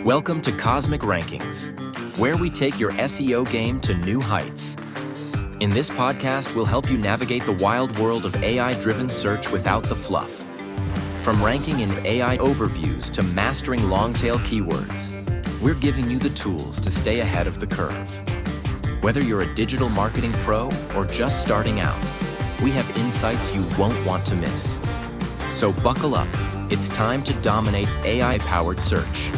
Welcome to Cosmic Rankings, where we take your SEO game to new heights. In this podcast, we'll help you navigate the wild world of AI-driven search without the fluff. From ranking in AI overviews to mastering long-tail keywords, we're giving you the tools to stay ahead of the curve. Whether you're a digital marketing pro or just starting out, we have insights you won't want to miss. So buckle up. It's time to dominate AI-powered search.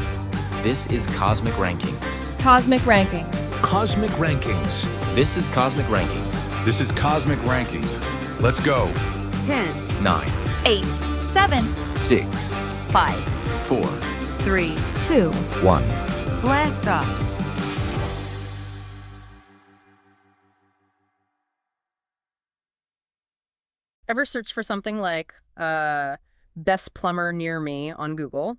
This is Cosmic Rankings. Cosmic Rankings. Cosmic Rankings. This is Cosmic Rankings. This is Cosmic Rankings. Let's go. 10, 9, 8, 7, 6, 5, 4, 3, 2. 1. blast off. Ever search for something like best plumber near me on Google?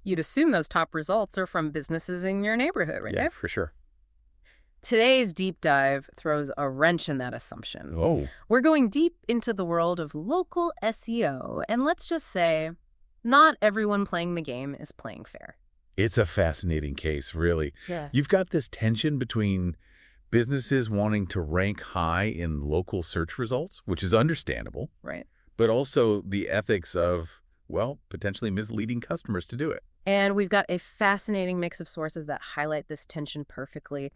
You'd assume those top results are from businesses in your neighborhood, right? Yeah, for sure. Today's deep dive throws a wrench in that assumption. Oh. We're going deep into the world of local SEO, and let's just say, not everyone playing the game is playing fair. It's a fascinating case, really. Yeah. You've got this tension between businesses wanting to rank high in local search results, which is understandable, Right. but also the ethics of, well, potentially misleading customers to do it. And we've got a fascinating mix of sources that highlight this tension perfectly.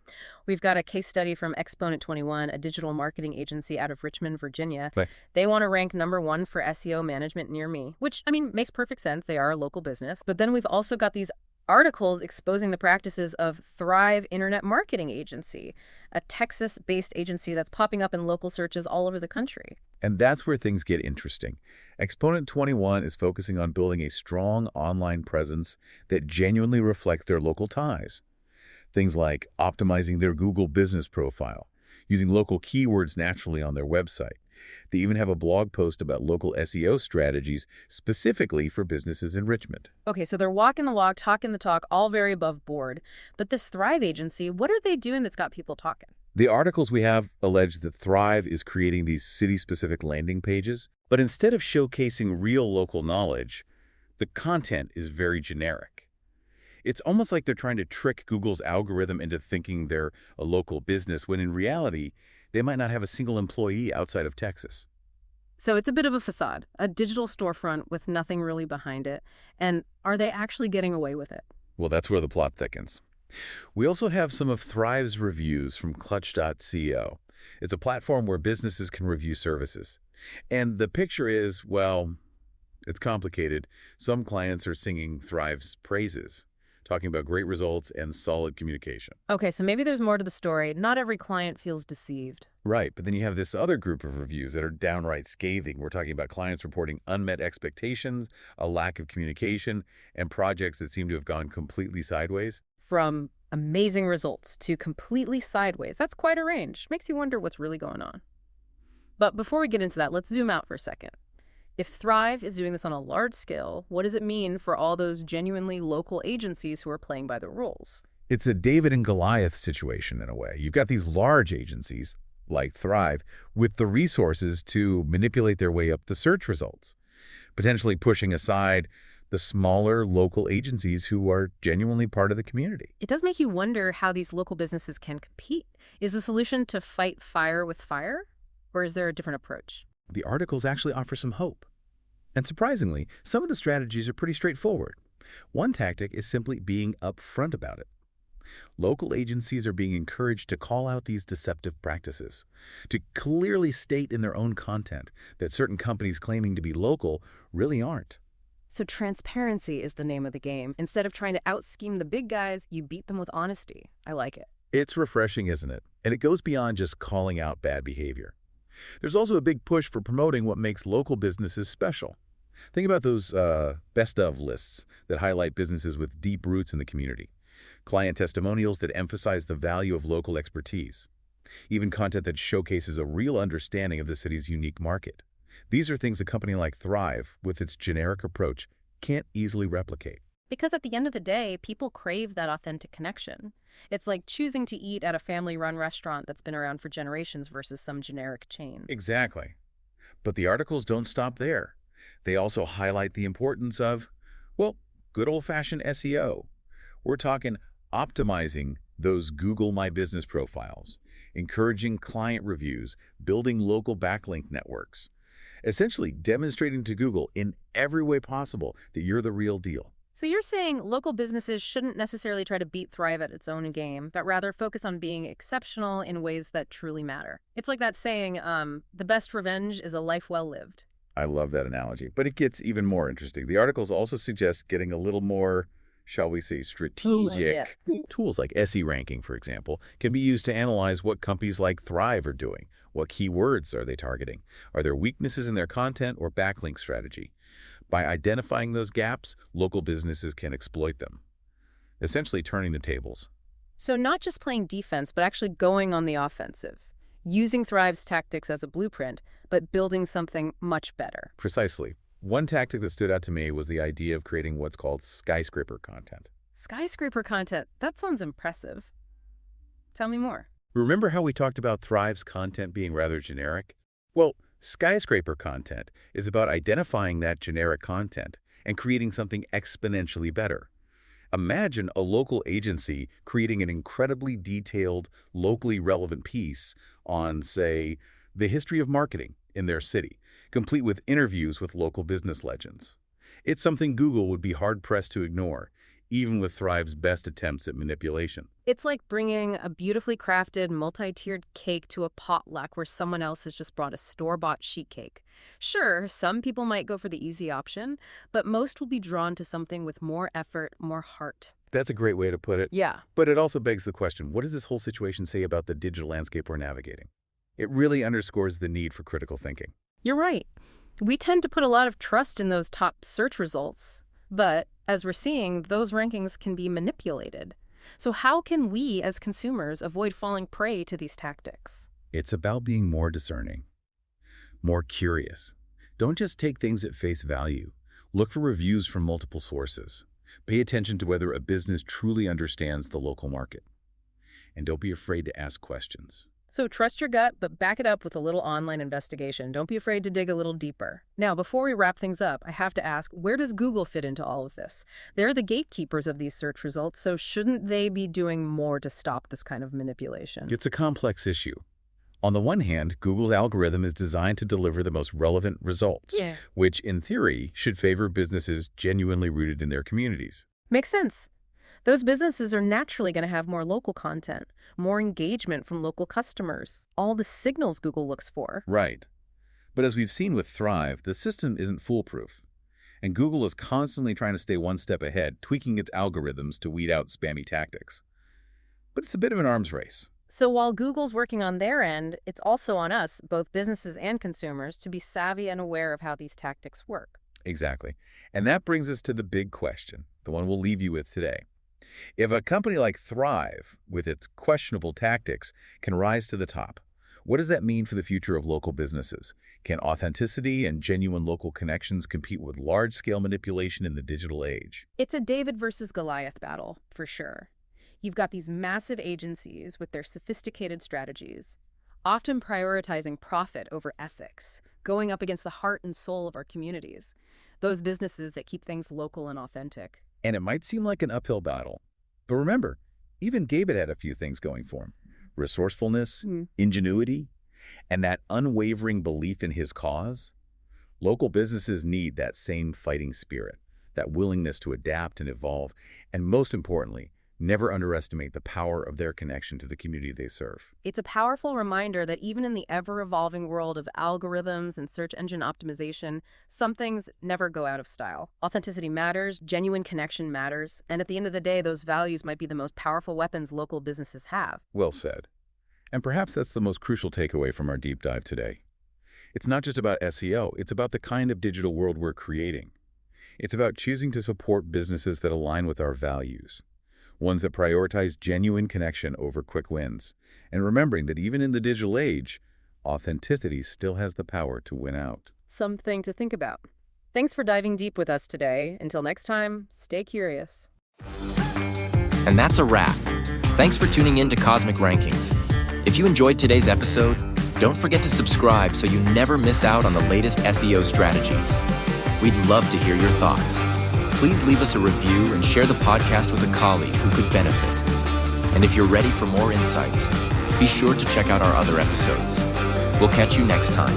We've got a case study from Exponent 21, a digital marketing agency out of Richmond, Virginia. Right. They want to rank #1 for SEO management near me, which, I mean, makes perfect sense. They are a local business. But then we've also got these articles exposing the practices of Thrive Internet Marketing Agency, a Texas-based agency that's popping up in local searches all over the country. And that's where things get interesting. Exponent 21 is focusing on building a strong online presence that genuinely reflects their local ties. Things like optimizing their Google business profile, using local keywords naturally on their website. They even have a blog post about local SEO strategies specifically for businesses in Richmond. Okay, so they're walking the walk, talking the talk, all very above board. But this Thrive agency, what are they doing that's got people talking? The articles we have allege that Thrive is creating these city-specific landing pages, but instead of showcasing real local knowledge, the content is very generic. It's almost like they're trying to trick Google's algorithm into thinking they're a local business, when in reality, they might not have a single employee outside of Texas. So it's a bit of a facade, a digital storefront with nothing really behind it. And are they actually getting away with it? Well, that's where the plot thickens. We also have some of Thrive's reviews from clutch.co. It's a platform where businesses can review services. And the picture is, well, it's complicated. Some clients are singing Thrive's praises, talking about great results and solid communication. Okay, so maybe there's more to the story. Not every client feels deceived. Right, but then you have this other group of reviews that are downright scathing. We're talking about clients reporting unmet expectations, a lack of communication, and projects that seem to have gone completely sideways. From amazing results to completely sideways. That's quite a range. Makes you wonder what's really going on. But before we get into that, let's zoom out for a second. If Thrive is doing this on a large scale, what does it mean for all those genuinely local agencies who are playing by the rules? It's a David and Goliath situation in a way. You've got these large agencies, like Thrive, with the resources to manipulate their way up the search results, potentially pushing aside the smaller local agencies who are genuinely part of the community. It does make you wonder how these local businesses can compete. Is the solution to fight fire with fire, or is there a different approach? The articles actually offer some hope. And surprisingly, some of the strategies are pretty straightforward. One tactic is simply being upfront about it. Local agencies are being encouraged to call out these deceptive practices, to clearly state in their own content that certain companies claiming to be local really aren't. So transparency is the name of the game. Instead of trying to out-scheme the big guys, you beat them with honesty. I like it. It's refreshing, isn't it? And it goes beyond just calling out bad behavior. There's also a big push for promoting what makes local businesses special. Think about those best of lists that highlight businesses with deep roots in the community, client testimonials that emphasize the value of local expertise, even content that showcases a real understanding of the city's unique market. These are things a company like Thrive, with its generic approach, can't easily replicate. Because at the end of the day, people crave that authentic connection. It's like choosing to eat at a family-run restaurant that's been around for generations versus some generic chain. Exactly. But the articles don't stop there. They also highlight the importance of, well, good old-fashioned SEO, We're talking optimizing those Google My Business profiles, encouraging client reviews, building local backlink networks, essentially demonstrating to Google in every way possible that you're the real deal. So you're saying local businesses shouldn't necessarily try to beat Thrive at its own game, but rather focus on being exceptional in ways that truly matter. It's like that saying, the best revenge is a life well lived. I love that analogy, but it gets even more interesting. The articles also suggest getting a little more, shall we say, strategic. Tools like SE ranking, for example, can be used to analyze what companies like Thrive are doing. What keywords are they targeting? Are there weaknesses in their content or backlink strategy? By identifying those gaps, local businesses can exploit them, essentially turning the tables. So not just playing defense, but actually going on the offensive, using Thrive's tactics as a blueprint, but building something much better. Precisely. One tactic that stood out to me was the idea of creating what's called skyscraper content. Skyscraper content, that sounds impressive. Tell me more. Remember how we talked about Thrive's content being rather generic? Well, skyscraper content is about identifying that generic content and creating something exponentially better. Imagine a local agency creating an incredibly detailed, locally relevant piece on, say, the history of marketing in their city, complete with interviews with local business legends. It's something Google would be hard-pressed to ignore, even with Thrive's best attempts at manipulation. It's like bringing a beautifully crafted, multi-tiered cake to a potluck where someone else has just brought a store-bought sheet cake. Sure, some people might go for the easy option, but most will be drawn to something with more effort, more heart. That's a great way to put it. Yeah. But it also begs the question, what does this whole situation say about the digital landscape we're navigating? It really underscores the need for critical thinking. You're right. We tend to put a lot of trust in those top search results, but as we're seeing, those rankings can be manipulated. So how can we as consumers avoid falling prey to these tactics? It's about being more discerning, more curious. Don't just take things at face value. Look for reviews from multiple sources. Pay attention to whether a business truly understands the local market. And don't be afraid to ask questions. So trust your gut, but back it up with a little online investigation. Don't be afraid to dig a little deeper. Now, before we wrap things up, I have to ask, where does Google fit into all of this? They're the gatekeepers of these search results, so shouldn't they be doing more to stop this kind of manipulation? It's a complex issue. On the one hand, Google's algorithm is designed to deliver the most relevant results, which, in theory, should favor businesses genuinely rooted in their communities. Makes sense. Those businesses are naturally going to have more local content, more engagement from local customers, all the signals Google looks for. Right. But as we've seen with Thrive, the system isn't foolproof. And Google is constantly trying to stay one step ahead, tweaking its algorithms to weed out spammy tactics. But it's a bit of an arms race. So while Google's working on their end, it's also on us, both businesses and consumers, to be savvy and aware of how these tactics work. Exactly. And that brings us to the big question, the one we'll leave you with today. If a company like Thrive, with its questionable tactics, can rise to the top, what does that mean for the future of local businesses? Can authenticity and genuine local connections compete with large-scale manipulation in the digital age? It's a David versus Goliath battle, for sure. You've got these massive agencies with their sophisticated strategies, often prioritizing profit over ethics, going up against the heart and soul of our communities, those businesses that keep things local and authentic. And it might seem like an uphill battle. But remember, even David had a few things going for him. Resourcefulness, ingenuity, and that unwavering belief in his cause. Local businesses need that same fighting spirit, that willingness to adapt and evolve, and most importantly, never underestimate the power of their connection to the community they serve. It's a powerful reminder that even in the ever-evolving world of algorithms and search engine optimization, some things never go out of style. Authenticity matters, genuine connection matters, and at the end of the day, those values might be the most powerful weapons local businesses have. Well said. And perhaps that's the most crucial takeaway from our deep dive today. It's not just about SEO, it's about the kind of digital world we're creating. It's about choosing to support businesses that align with our values, ones that prioritize genuine connection over quick wins, and remembering that even in the digital age, authenticity still has the power to win out. Something to think about. Thanks for diving deep with us today. Until next time, stay curious. And that's a wrap. Thanks for tuning in to Cosmic Rankings. If you enjoyed today's episode, don't forget to subscribe so you never miss out on the latest SEO strategies. We'd love to hear your thoughts. please leave us a review and share the podcast with a colleague who could benefit. And if you're ready for more insights, be sure to check out our other episodes. We'll catch you next time.